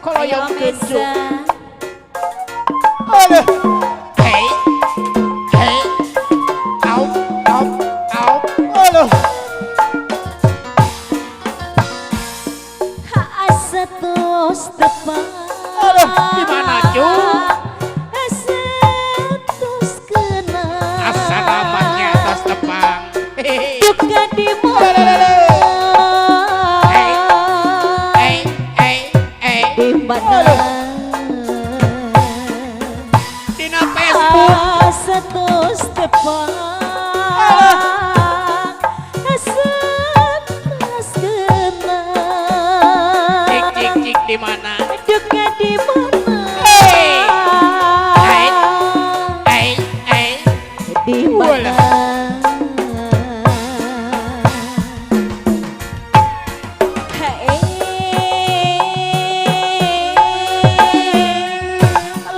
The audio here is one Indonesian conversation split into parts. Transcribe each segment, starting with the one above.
Kalau yang keju, Aduh. hey, hey, au, au, au, Aduh. Setus depan. Aduh, gimana cu? Setus kena. Asa namanya atas tepang. Hehehe. Juga di mana? Hey, hey, hey, hey. Di mana? Dina Facebook. Setus depan. Setus kena. Cik, cik, cik di mana? Juga di mana? Hey, hey, hey, hey. Di mana?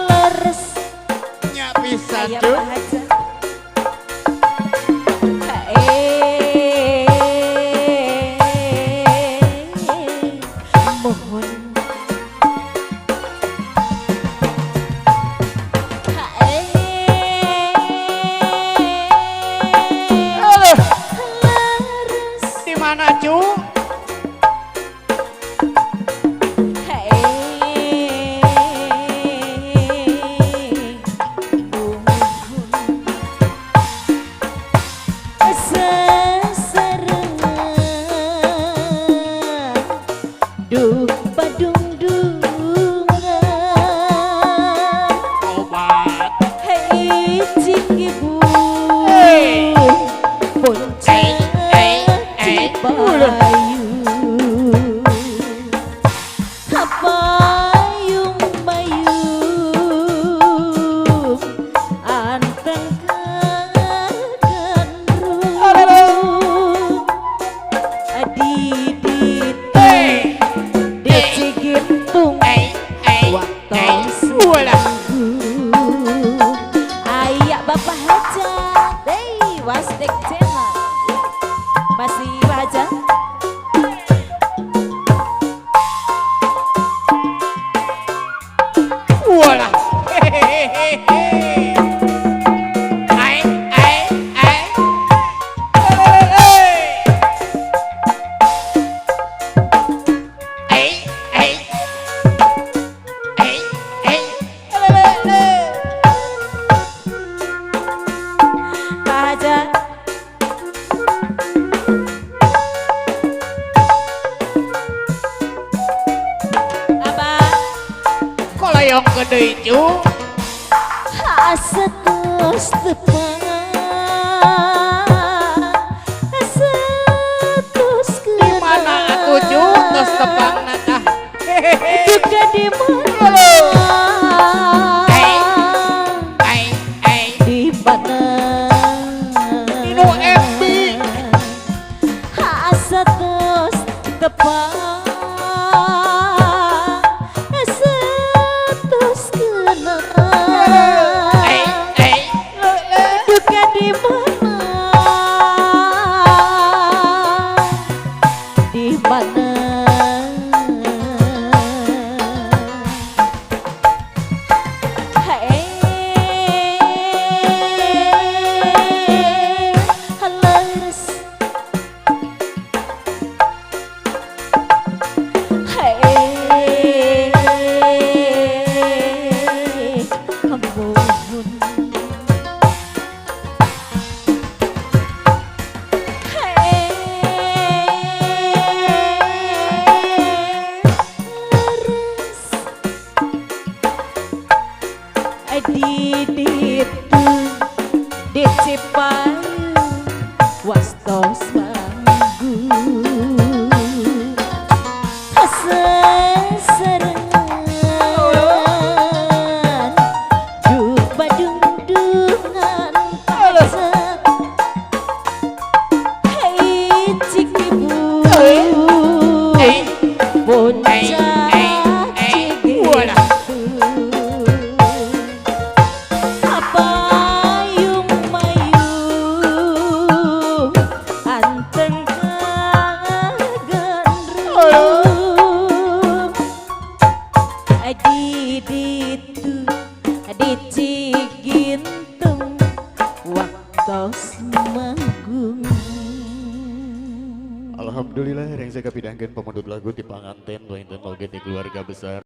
Leres Nya bisa kayak cu. bahagia. Mohon Aduh. leres Di mana cu? Duh badung dungan Obat. hei cik ibu Hey. bonceng Hey, hey, hey. bayu payung bayung anteng kagandrung adidit Hey, dicigintung hey, hey, waktu hey. Walah. ayak bapak hajat hey wastek channel masih hajat Walah. Hehehe. Ai, ai, ai. Ai, ai. Ai, ai. Pak Hajat apa Kalau yang gede cu. setus depan setus Di mana aku cu? Tos tepang nana. Hehehe. juga di mana Ai, ai, ai. di mana Inu FB. setus depan setus kena Ai, ai. juga di mana di mana agung. Alhamdulillah yang saya kapidangkeun pemudut lagu di panganten, doainten oge di keluarga besar.